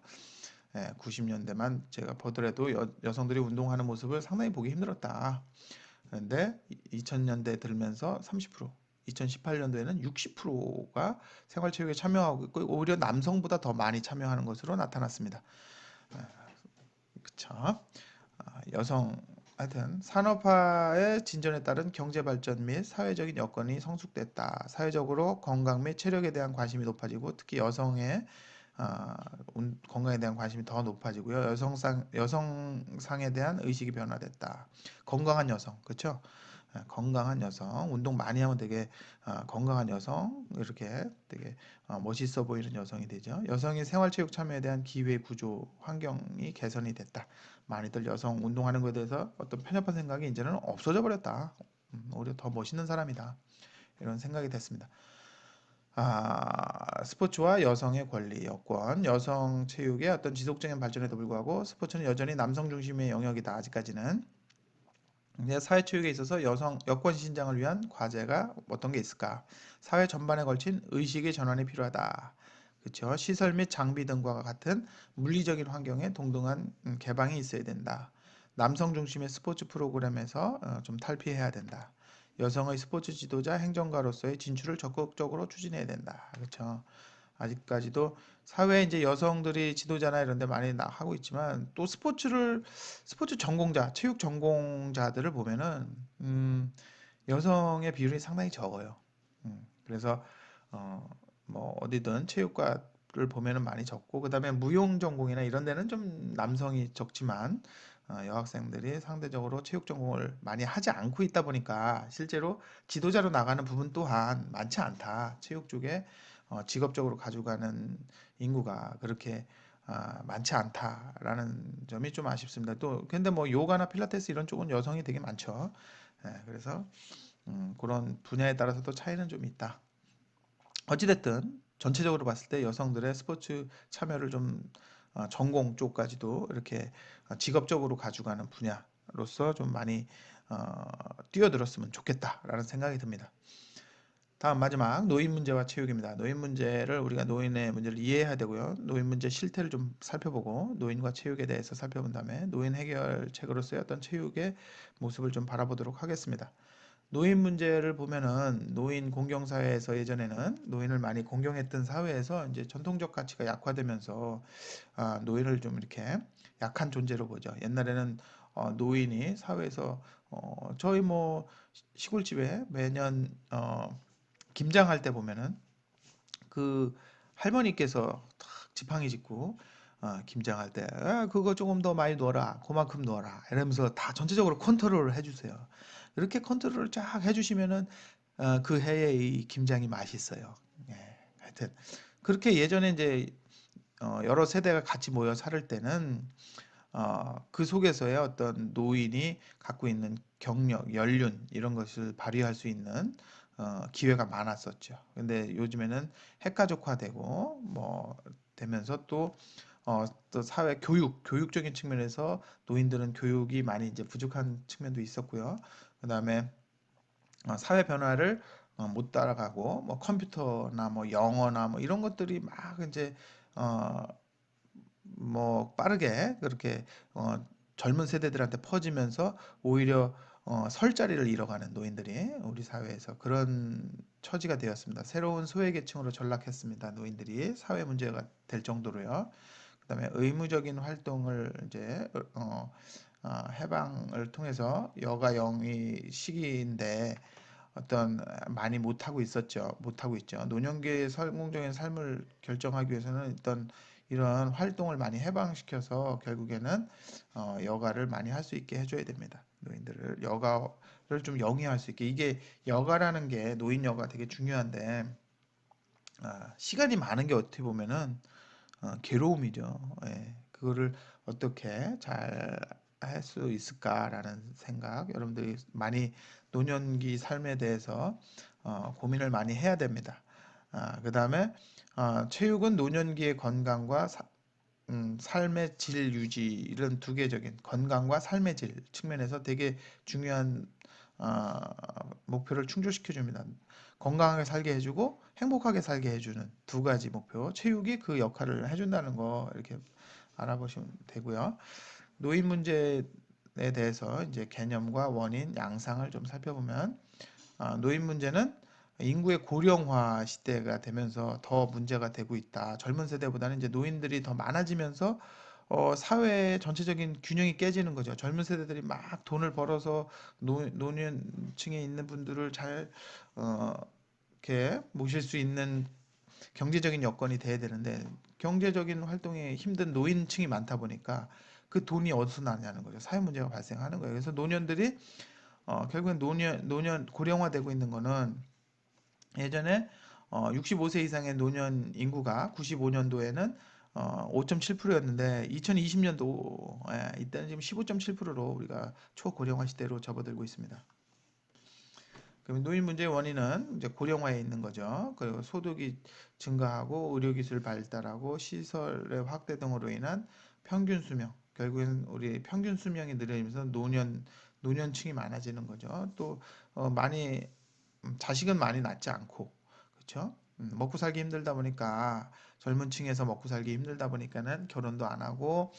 Speaker 1: 90년대만 제가 보더라도 여성들이 운동하는 모습을 상당히 보기 힘들었다. 그런데 2000년대 들면서 30%, 2018년도에는 60%가 생활체육에 참여하고 있고 오히려 남성보다 더 많이 참여하는 것으로 나타났습니다. 그쵸? 여성 하여튼 산업화의 진전에 따른 경제 발전 및 사회적인 여건이 성숙됐다. 사회적으로 건강 및 체력에 대한 관심이 높아지고 특히 여성의 아, 건강에 대한 관심이 더 높아지고요. 여성상에 대한 의식이 변화됐다. 건강한 여성, 그렇죠? 건강한 여성, 운동 많이 하면 되게 건강한 여성, 이렇게 되게 멋있어 보이는 여성이 되죠. 여성의 생활체육 참여에 대한 기회 구조, 환경이 개선이 됐다. 많이들 여성 운동하는 것에 대해서 어떤 편협한 생각이 이제는 없어져 버렸다. 오히려 더 멋있는 사람이다. 이런 생각이 됐습니다. 스포츠와 여성의 권리, 여권, 여성 체육의 어떤 지속적인 발전에도 불구하고 스포츠는 여전히 남성 중심의 영역이다. 아직까지는. 근데 사회체육에 있어서 여권 신장을 위한 과제가 어떤 게 있을까? 사회 전반에 걸친 의식의 전환이 필요하다. 그렇죠? 시설 및 장비 등과 같은 물리적인 환경에 동등한 개방이 있어야 된다. 남성 중심의 스포츠 프로그램에서 좀 탈피해야 된다. 여성의 스포츠 지도자 행정가로서의 진출을 적극적으로 추진해야 된다. 그렇죠? 아직까지도 사회에 이제 여성들이 지도자나 이런 데 많이 하고 있지만 또 스포츠 전공자, 체육 전공자들을 보면은 여성의 비율이 상당히 적어요. 그래서 어, 뭐 어디든 체육과를 보면은 많이 적고 그다음에 무용 전공이나 이런 데는 좀 남성이 적지만 여학생들이 상대적으로 체육 전공을 많이 하지 않고 있다 보니까 실제로 지도자로 나가는 부분 또한 많지 않다. 체육 쪽에 직업적으로 가져가는 인구가 그렇게 많지 않다라는 점이 좀 아쉽습니다. 또 근데 뭐 요가나 필라테스 이런 쪽은 여성이 되게 많죠. 그래서 그런 분야에 따라서도 차이는 좀 있다. 어찌됐든 전체적으로 봤을 때 여성들의 스포츠 참여를 좀 전공 쪽까지도 이렇게 직업적으로 가져가는 분야로서 좀 많이 어, 뛰어들었으면 좋겠다라는 생각이 듭니다. 다음 마지막 노인 문제와 체육입니다. 노인 문제를 우리가 노인의 문제를 이해해야 되고요. 노인 문제 실태를 좀 살펴보고 노인과 체육에 대해서 살펴본 다음에 노인 해결책으로서의 어떤 체육의 모습을 좀 바라보도록 하겠습니다. 노인 문제를 보면은 노인 공경 사회에서 예전에는 노인을 많이 공경했던 사회에서 이제 전통적 가치가 약화되면서 노인을 좀 이렇게 약한 존재로 보죠. 옛날에는 노인이 사회에서 저희 뭐 시골집에 매년 김장할 때 보면은 그 할머니께서 탁 지팡이 짚고 김장할 때 그거 조금 더 많이 넣어라 그만큼 넣어라 이러면서 다 전체적으로 컨트롤을 해주세요. 이렇게 컨트롤을 쫙 해주시면은 그 해의 이 김장이 맛있어요. 예, 하여튼 그렇게 예전에 이제 여러 세대가 같이 모여 살을 때는 그 속에서의 어떤 노인이 갖고 있는 경력, 연륜 이런 것을 발휘할 수 있는 기회가 많았었죠. 근데 요즘에는 핵가족화되고 뭐 되면서 또 사회 교육적인 측면에서 노인들은 교육이 많이 이제 부족한 측면도 있었고요. 그다음에 사회 변화를 못 따라가고 뭐 컴퓨터나 뭐 영어나 뭐 이런 것들이 막 이제 어, 뭐 빠르게 그렇게 젊은 세대들한테 퍼지면서 오히려 설 자리를 잃어가는 노인들이 우리 사회에서 그런 처지가 되었습니다. 새로운 소외계층으로 전락했습니다. 노인들이 사회 문제가 될 정도로요. 그다음에 의무적인 활동을 이제 해방을 통해서 여가 영위 시기인데 어떤 많이 못하고 있었죠. 못하고 있죠. 노년기의 성공적인 삶을 결정하기 위해서는 일단 이런 활동을 많이 해방시켜서 결국에는 여가를 많이 할 수 있게 해줘야 됩니다. 노인들을 여가를 좀 영위할 수 있게 이게 여가라는 게 노인 여가 되게 중요한데 시간이 많은 게 어떻게 보면은 괴로움이죠. 예, 그거를 어떻게 잘 할 수 있을까라는 생각, 여러분들이 많이 노년기 삶에 대해서 고민을 많이 해야 됩니다. 그다음에 체육은 노년기의 건강과 삶의 질 유지 이런 두 개적인 건강과 삶의 질 측면에서 되게 중요한 어, 목표를 충족시켜 줍니다. 건강하게 살게 해주고 행복하게 살게 해주는 두 가지 목표. 체육이 그 역할을 해준다는 거 이렇게 알아보시면 되고요. 노인 문제에 대해서 이제 개념과 원인, 양상을 좀 살펴보면 노인 문제는 인구의 고령화 시대가 되면서 더 문제가 되고 있다. 젊은 세대보다는 이제 노인들이 더 많아지면서 사회의 전체적인 균형이 깨지는 거죠. 젊은 세대들이 막 돈을 벌어서 노년층에 있는 분들을 잘 어, 이렇게 모실 수 있는 경제적인 여건이 돼야 되는데 경제적인 활동에 힘든 노인층이 많다 보니까 그 돈이 어디서 나냐는 거죠. 사회 문제가 발생하는 거예요. 그래서 노년들이 결국엔 노년 고령화되고 있는 거는 예전에 65세 이상의 노년 인구가 95년도에는 5.7%였는데 2020년도 이때는 지금 15.7%로 우리가 초고령화 시대로 접어들고 있습니다. 그러면 노인 문제의 원인은 이제 고령화에 있는 거죠. 그리고 소득이 증가하고 의료기술 발달하고 시설의 확대 등으로 인한 평균 수명, 결국엔 우리 평균 수명이 늘어나면서 노년층이 많아지는 거죠. 또 많이 자식은 많이 낳지 않고 그렇죠? 먹고 살기 힘들다 보니까 젊은 층에서 먹고 살기 힘들다 보니까는 결혼도 안 하고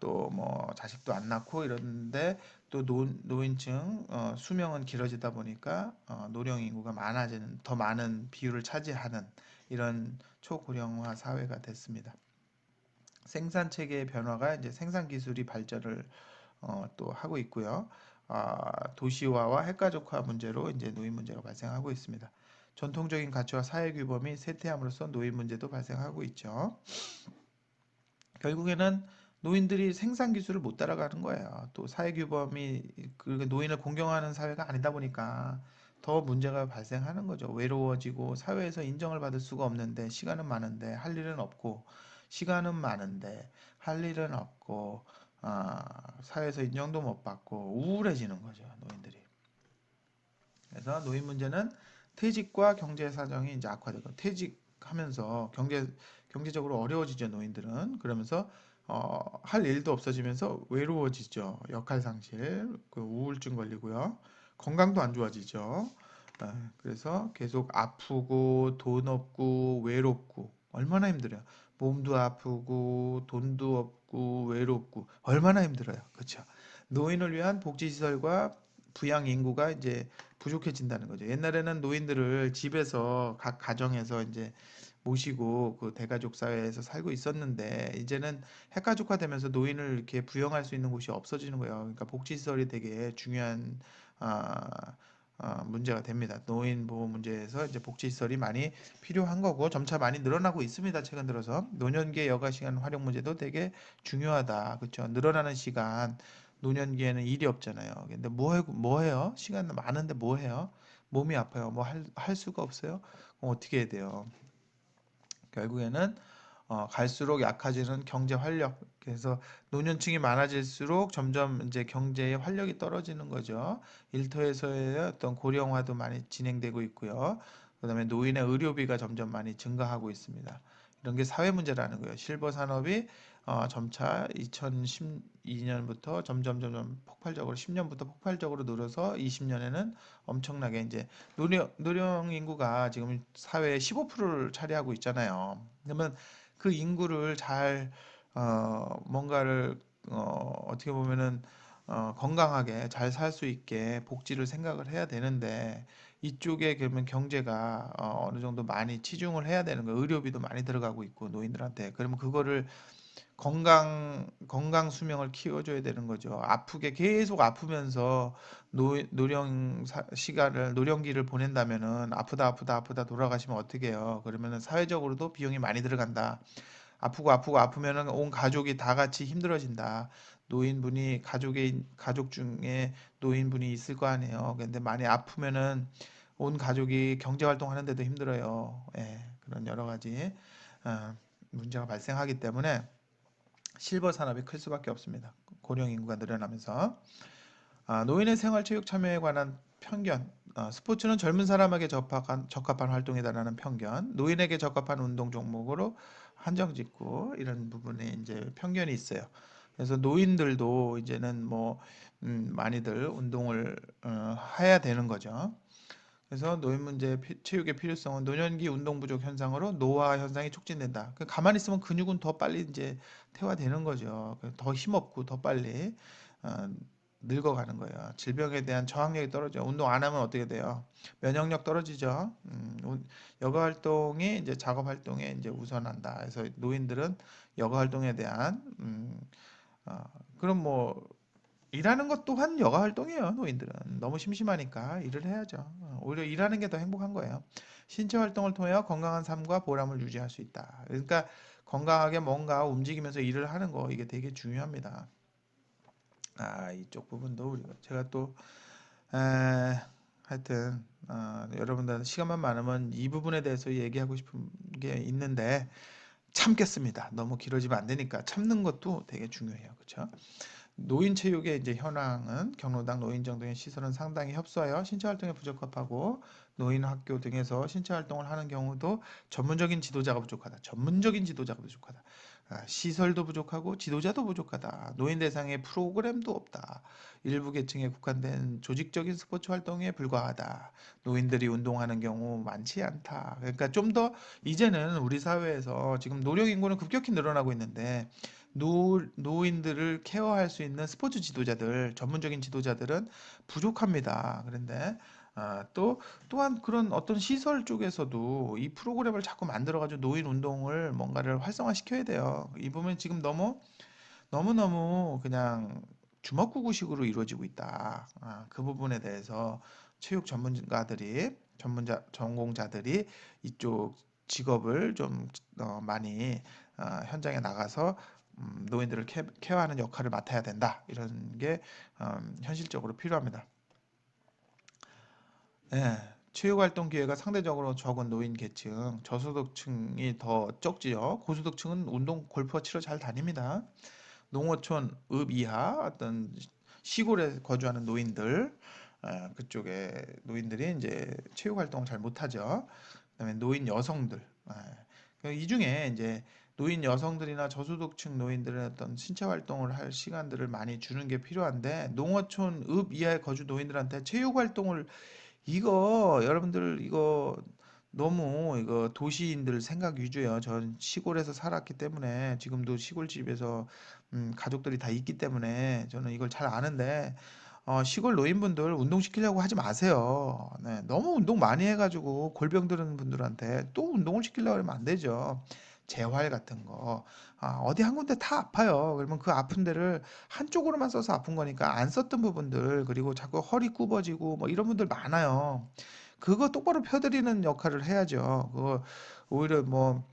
Speaker 1: 또 뭐 자식도 안 낳고 이러는데 또 노인층 수명은 길어지다 보니까 노령 인구가 많아지는 더 많은 비율을 차지하는 이런 초고령화 사회가 됐습니다. 생산 체계의 변화가 이제 생산 기술이 발전을 또 하고 있고요. 도시화와 핵가족화 문제로 이제 노인 문제가 발생하고 있습니다. 전통적인 가치와 사회 규범이 쇠퇴함으로써 노인 문제도 발생하고 있죠. 결국에는 노인들이 생산 기술을 못 따라가는 거예요. 또 사회 규범이 그 노인을 공경하는 사회가 아니다 보니까 더 문제가 발생하는 거죠. 외로워지고 사회에서 인정을 받을 수가 없는데 시간은 많은데 할 일은 없고 시간은 많은데 할 일은 없고 사회에서 인정도 못 받고 우울해지는 거죠, 노인들이. 그래서 노인 문제는 퇴직과 경제 사정이 이제 악화되고 퇴직하면서 경제적으로 어려워지죠, 노인들은. 그러면서 할 일도 없어지면서 외로워지죠. 역할 상실, 그 우울증 걸리고요. 건강도 안 좋아지죠. 그래서 계속 아프고 돈 없고 외롭고 얼마나 힘들어요. 몸도 아프고 돈도 없고 외롭고 얼마나 힘들어요. 그렇죠? 노인을 위한 복지시설과 부양 인구가 이제 부족해진다는 거죠. 옛날에는 노인들을 집에서 각 가정에서 이제 모시고 그 대가족 사회에서 살고 있었는데 이제는 핵가족화되면서 노인을 이렇게 부양할 수 있는 곳이 없어지는 거예요. 그러니까 복지시설이 되게 중요한 아, 문제가 됩니다. 노인 보호 문제에서 이제 복지시설이 많이 필요한 거고 점차 많이 늘어나고 있습니다. 최근 들어서 노년기의 여가 시간 활용 문제도 되게 중요하다. 그렇죠? 늘어나는 시간 노년기에는 일이 없잖아요. 근데 뭐 해요? 시간 많은데 뭐 해요? 몸이 아파요. 뭐 할 수가 없어요. 그럼 어떻게 해야 돼요? 결국에는 갈수록 약해지는 경제 활력. 그래서 노년층이 많아질수록 점점 이제 경제의 활력이 떨어지는 거죠. 일터에서의 어떤 고령화도 많이 진행되고 있고요. 그다음에 노인의 의료비가 점점 많이 증가하고 있습니다. 이런 게 사회 문제라는 거예요. 실버 산업이 점차 2012년부터 점점 폭발적으로 10년부터 폭발적으로 늘어서 20년에는 엄청나게 이제 노령 인구가 지금 사회의 15%를 차지하고 있잖아요. 그러면 그 인구를 잘 뭔가를 어떻게 보면은 건강하게 잘 살 수 있게 복지를 생각을 해야 되는데 이쪽에 그러면 경제가 어느 정도 많이 치중을 해야 되는 거예요. 의료비도 많이 들어가고 있고 노인들한테 그러면 그거를 건강 수명을 키워줘야 되는 거죠. 아프게 계속 아프면서 시간을 노령기를 보낸다면은 아프다 돌아가시면 어떻게 해요? 그러면은 사회적으로도 비용이 많이 들어간다. 아프고 아프면은 온 가족이 다 같이 힘들어진다. 노인분이 가족 중에 노인분이 있을 거 아니에요. 근데 많이 아프면은 온 가족이 경제 활동하는데도 힘들어요. 예, 그런 여러 가지 어, 문제가 발생하기 때문에 실버 산업이 클 수밖에 없습니다. 고령 인구가 늘어나면서 노인의 생활체육 참여에 관한 편견. 스포츠는 젊은 사람에게 적합한 활동이다라는 편견. 노인에게 적합한 운동 종목으로 한정짓고 이런 부분에 이제 편견이 있어요. 그래서 노인들도 이제는 뭐 많이들 운동을 해야 되는 거죠. 그래서 노인 문제 체육의 필요성은 노년기 운동 부족 현상으로 노화 현상이 촉진된다. 가만히 있으면 근육은 더 빨리 이제 퇴화되는 거죠. 더 힘없고 더 빨리 어, 늙어가는 거예요. 질병에 대한 저항력이 떨어져. 운동 안 하면 어떻게 돼요? 면역력 떨어지죠. 여가 활동이 이제 작업 활동에 이제 우선한다. 그래서 노인들은 여가 활동에 대한 그럼 뭐 일하는 것 또한 여가 활동이에요. 노인들은 너무 심심하니까 일을 해야죠. 오히려 일하는 게 더 행복한 거예요. 신체 활동을 통해 건강한 삶과 보람을 유지할 수 있다. 그러니까 건강하게 뭔가 움직이면서 일을 하는 거 이게 되게 중요합니다. 이쪽 부분도 우리가 제가 또 하여튼 여러분들 시간만 많으면 이 부분에 대해서 얘기하고 싶은 게 있는데 참겠습니다. 너무 길어지면 안 되니까 참는 것도 되게 중요해요. 그렇죠? 노인 체육의 이제 현황은 경로당, 노인정 등의 시설은 상당히 협소하여 신체 활동에 부적합하고 노인 학교 등에서 신체 활동을 하는 경우도 전문적인 지도자가 부족하다. 전문적인 지도자가 부족하다. 시설도 부족하고 지도자도 부족하다. 노인 대상의 프로그램도 없다. 일부 계층에 국한된 조직적인 스포츠 활동에 불과하다. 노인들이 운동하는 경우 많지 않다. 그러니까 좀 더 이제는 우리 사회에서 지금 노령 인구는 급격히 늘어나고 있는데 노인들을 케어할 수 있는 스포츠 지도자들, 전문적인 지도자들은 부족합니다. 그런데 또한 그런 어떤 시설 쪽에서도 이 프로그램을 자꾸 만들어가지고 노인 운동을 뭔가를 활성화시켜야 돼요. 이 부분 지금 너무너무 그냥 주먹구구식으로 이루어지고 있다. 그 부분에 대해서 체육 전공자들이 이쪽 직업을 좀 많이 현장에 나가서 노인들을 케어하는 역할을 맡아야 된다. 이런 게 현실적으로 필요합니다. 예, 체육활동 기회가 상대적으로 적은 노인 계층, 저소득층이 더 적지요. 고소득층은 운동, 골프와 치러 잘 다닙니다. 농어촌 읍 이하 어떤 시골에 거주하는 노인들, 그쪽에 노인들이 이제 체육 활동을 잘 못하죠. 그다음에 노인 여성들, 이 중에 이제 노인 여성들이나 저소득층 노인들의 어떤 신체 활동을 할 시간들을 많이 주는 게 필요한데 농어촌 읍 이하에 거주 노인들한테 체육 활동을 이거 여러분들 이거 너무 이거 도시인들 생각 위주예요. 전 시골에서 살았기 때문에 지금도 시골집에서 가족들이 다 있기 때문에 저는 이걸 잘 아는데 시골 노인분들 운동시키려고 하지 마세요. 네, 너무 운동 많이 해가지고 골병 드는 분들한테 또 운동을 시키려고 하면 안 되죠. 재활 같은 거. 어디 한 군데 다 아파요. 그러면 그 아픈 데를 한쪽으로만 써서 아픈 거니까 안 썼던 부분들, 그리고 자꾸 허리 굽어지고 뭐 이런 분들 많아요. 그거 똑바로 펴드리는 역할을 해야죠. 그거 오히려 뭐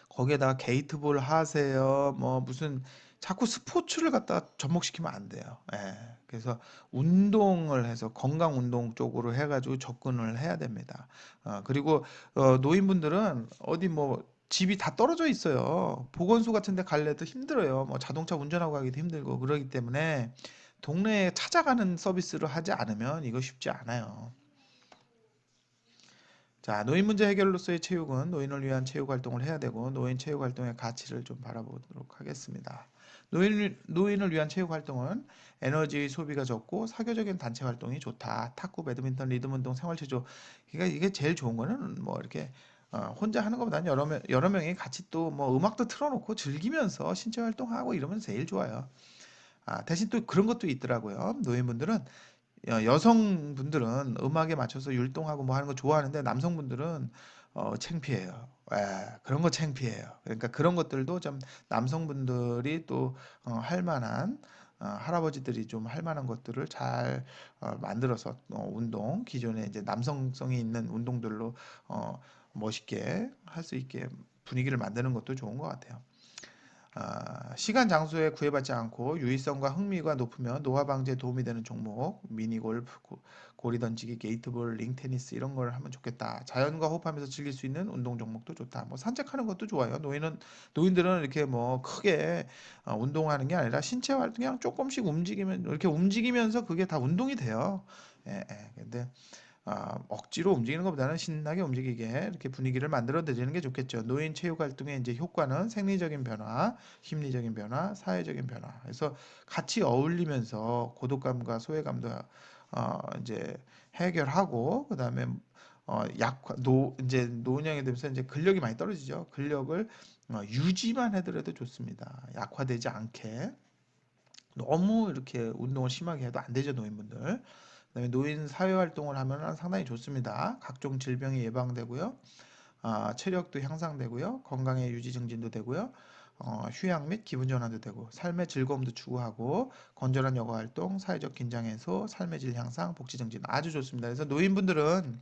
Speaker 1: 거기에다가 게이트볼 하세요. 뭐 무슨 자꾸 스포츠를 갖다 접목시키면 안 돼요. 예. 그래서 운동을 해서 건강 운동 쪽으로 해가지고 접근을 해야 됩니다. 그리고 노인분들은 어디 뭐 집이 다 떨어져 있어요. 보건소 같은 데 갈래도 힘들어요. 뭐 자동차 운전하고 가기도 힘들고 그러기 때문에 동네에 찾아가는 서비스를 하지 않으면 이거 쉽지 않아요. 자, 노인 문제 해결로서의 체육은 노인을 위한 체육 활동을 해야 되고 노인 체육 활동의 가치를 좀 바라보도록 하겠습니다. 노인을 위한 체육 활동은 에너지 소비가 적고 사교적인 단체 활동이 좋다. 탁구, 배드민턴, 리듬 운동, 생활체조. 그러니까 이게 제일 좋은 거는 뭐 이렇게 혼자 하는 것보다는 여러 명이 같이 또 뭐 음악도 틀어놓고 즐기면서 신체 활동하고 이러면 제일 좋아요. 대신 또 그런 것도 있더라고요. 노인분들은 여성분들은 음악에 맞춰서 율동하고 뭐 하는 거 좋아하는데 남성분들은 창피해요. 그런 거 창피해요. 그러니까 그런 것들도 좀 남성분들이 또 할 만한 할아버지들이 좀 할 만한 것들을 잘 만들어서 운동 기존에 이제 남성성이 있는 운동들로 멋있게 할 수 있게 분위기를 만드는 것도 좋은 것 같아요. 시간 장소에 구애받지 않고 유의성과 흥미가 높으면 노화 방지에 도움이 되는 종목, 미니골프, 고리 던지기, 게이트볼, 링 테니스 이런 걸 하면 좋겠다. 자연과 호흡하면서 즐길 수 있는 운동 종목도 좋다. 뭐 산책하는 것도 좋아요. 노인들은 이렇게 뭐 크게 운동하는 게 아니라 신체 활동 그냥 조금씩 움직이면 이렇게 움직이면서 그게 다 운동이 돼요. 근데 억지로 움직이는 것보다는 신나게 움직이게 이렇게 분위기를 만들어 드리는 게 좋겠죠. 노인 체육 활동의 이제 효과는 생리적인 변화, 심리적인 변화, 사회적인 변화. 그래서 같이 어울리면서 고독감과 소외감도 이제 해결하고 그다음에 이제 노년이 되면서 이제 근력이 많이 떨어지죠. 근력을 유지만 해더라도 좋습니다. 약화되지 않게. 너무 이렇게 운동을 심하게 해도 안 되죠, 노인분들. 그다음에 노인 사회 활동을 하면 상당히 좋습니다. 각종 질병이 예방되고요. 체력도 향상되고요. 건강의 유지 증진도 되고요. 휴양 및 기분 전환도 되고 삶의 즐거움도 추구하고 건전한 여가 활동, 사회적 긴장 해소, 삶의 질 향상, 복지 증진 아주 좋습니다. 그래서 노인분들은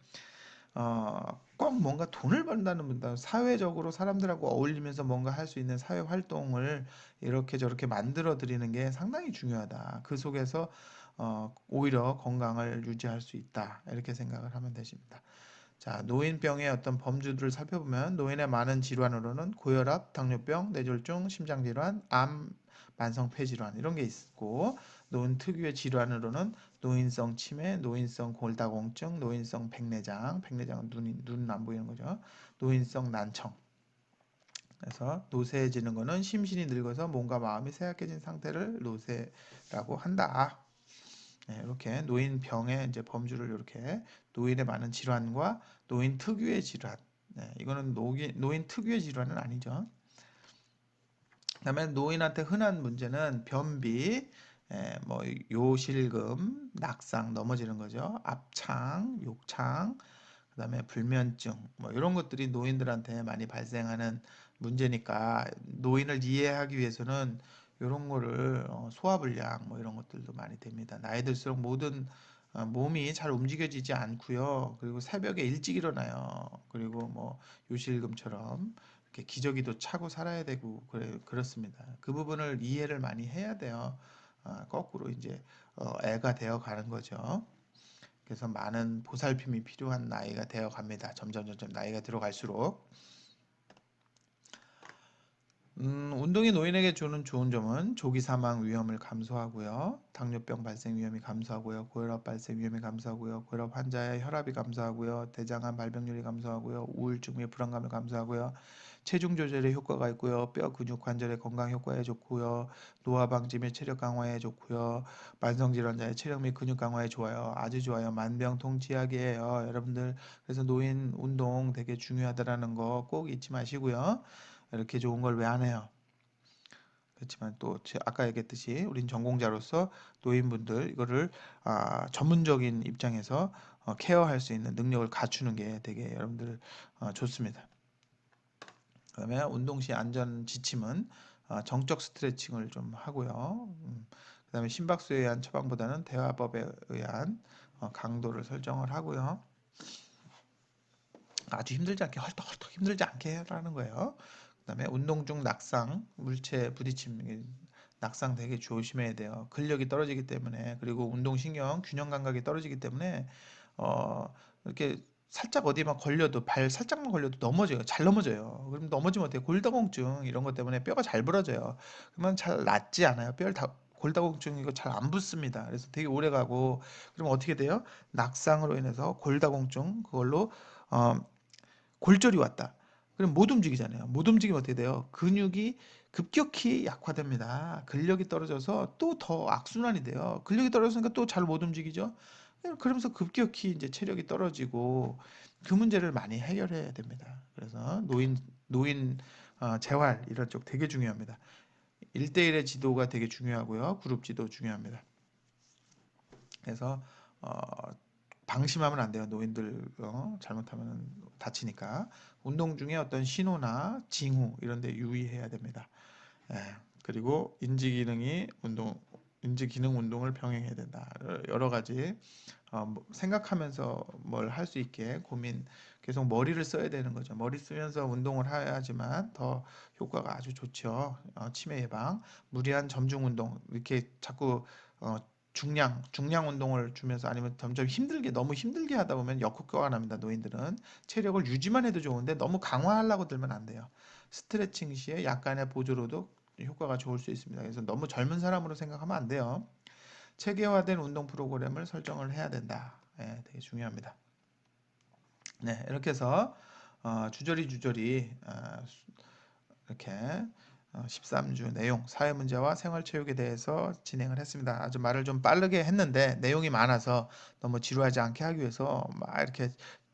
Speaker 1: 꼭 뭔가 돈을 번다는 분다 사회적으로 사람들하고 어울리면서 뭔가 할 수 있는 사회 활동을 이렇게 저렇게 만들어 드리는 게 상당히 중요하다. 그 속에서 오히려 건강을 유지할 수 있다. 이렇게 생각을 하면 되십니다. 자, 노인병의 어떤 범주들을 살펴보면 노인의 많은 질환으로는 고혈압, 당뇨병, 뇌졸중, 심장질환, 암, 만성폐질환 이런 게 있고 노인 특유의 질환으로는 노인성 치매, 노인성 골다공증, 노인성 백내장, 백내장은 눈 안 보이는 거죠. 노인성 난청. 그래서 노쇠해지는 거는 심신이 늙어서 몸과 마음이 쇠약해진 상태를 노쇠라고 한다. 네, 이렇게 노인병의 이제 범주를 이렇게 노인의 많은 질환과 노인 특유의 질환. 네, 이거는 노인 특유의 질환은 아니죠. 그다음에 노인한테 흔한 문제는 변비, 뭐 요실금, 낙상 넘어지는 거죠. 압창, 욕창, 그다음에 불면증 뭐 이런 것들이 노인들한테 많이 발생하는 문제니까 노인을 이해하기 위해서는 이런 거를 소화불량 뭐 이런 것들도 많이 됩니다. 나이 들수록 모든 몸이 잘 움직여지지 않고요. 그리고 새벽에 일찍 일어나요. 그리고 뭐 요실금처럼 이렇게 기저귀도 차고 살아야 되고 그렇습니다. 그 부분을 이해를 많이 해야 돼요. 거꾸로 이제 애가 되어 가는 거죠. 그래서 많은 보살핌이 필요한 나이가 되어 갑니다. 점점 나이가 들어갈수록. 운동이 노인에게 주는 좋은 점은 조기 사망 위험을 감소하고요. 당뇨병 발생 위험이 감소하고요. 고혈압 발생 위험이 감소하고요. 고혈압 환자의 혈압이 감소하고요. 대장암 발병률이 감소하고요. 우울증 및 불안감을 감소하고요. 체중 조절에 효과가 있고요. 뼈 근육 관절의 건강 효과에 좋고요. 노화 방지 및 체력 강화에 좋고요. 만성 질환자의 체력 및 근육 강화에 좋아요. 아주 좋아요. 만병통치약이에요. 여러분들 그래서 노인 운동 되게 중요하다라는 거 꼭 잊지 마시고요. 이렇게 좋은 걸 왜 안 해요? 그렇지만 또 아까 얘기했듯이 우린 전공자로서 노인분들 이거를 전문적인 입장에서 케어할 수 있는 능력을 갖추는 게 되게 여러분들 좋습니다. 그다음에 운동 시 안전 지침은 정적 스트레칭을 좀 하고요. 그다음에 심박수에 의한 처방보다는 대화법에 의한 강도를 설정을 하고요. 아주 힘들지 않게 헐떡헐떡 힘들지 않게 하라는 거예요. 그다음에 운동 중 낙상, 물체 부딪힘, 낙상 되게 조심해야 돼요. 근력이 떨어지기 때문에 그리고 운동신경 균형 감각이 떨어지기 때문에 이렇게 살짝 어디만 걸려도 발 살짝만 걸려도 넘어져요. 잘 넘어져요. 그럼 넘어지면 어때요? 골다공증 이런 것 때문에 뼈가 잘 부러져요. 그러면 잘 낫지 않아요. 뼈를 다 골다공증 이거 잘 안 붙습니다. 그래서 되게 오래 가고 그럼 어떻게 돼요? 낙상으로 인해서 골다공증 그걸로 어, 골절이 왔다. 그럼 못 움직이잖아요. 못 움직이면 어떻게 돼요? 근육이 급격히 약화됩니다. 근력이 떨어져서 또 더 악순환이 돼요. 근력이 떨어졌으니까 또 잘 못 움직이죠. 그러면서 급격히 이제 체력이 떨어지고 그 문제를 많이 해결해야 됩니다. 그래서 노인 재활 이런 쪽 되게 중요합니다. 1대1의 지도가 되게 중요하고요. 그룹 지도 중요합니다. 그래서 어, 방심하면 안 돼요. 노인들 잘못하면 다치니까. 운동 중에 어떤 신호나 징후 이런 데 유의해야 됩니다. 예, 그리고 인지 기능 운동을 병행해야 된다. 여러 가지 생각하면서 뭘 할 수 있게 계속 머리를 써야 되는 거죠. 머리 쓰면서 운동을 해야지만 더 효과가 아주 좋죠. 치매 예방, 무리한 점중 운동 이렇게 자꾸 중량 운동을 주면서 아니면 점점 너무 힘들게 하다 보면 역효과가 납니다. 노인들은 체력을 유지만 해도 좋은데 너무 강화하려고 들면 안 돼요. 스트레칭 시에 약간의 보조로도 효과가 좋을 수 있습니다. 그래서 너무 젊은 사람으로 생각하면 안 돼요. 체계화된 운동 프로그램을 설정을 해야 된다. 예, 되게 중요합니다. 네, 이렇게 해서 주저리 이렇게 13주 내용 사회문제와 생활체육에 대해서 진행을 했습니다. 아주 말을 좀 빠르게 했는데 내용이 많아서 너무 지루하지 않게 하기 위해서 막 이렇게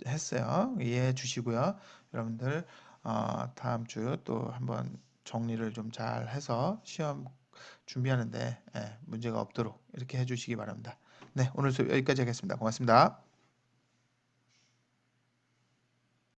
Speaker 1: 했어요. 이해해 주시고요. 여러분들 다음 주 또 한번 정리를 좀 잘 해서 시험 준비하는데 문제가 없도록 이렇게 해주시기 바랍니다. 네, 오늘 수업 여기까지 하겠습니다. 고맙습니다.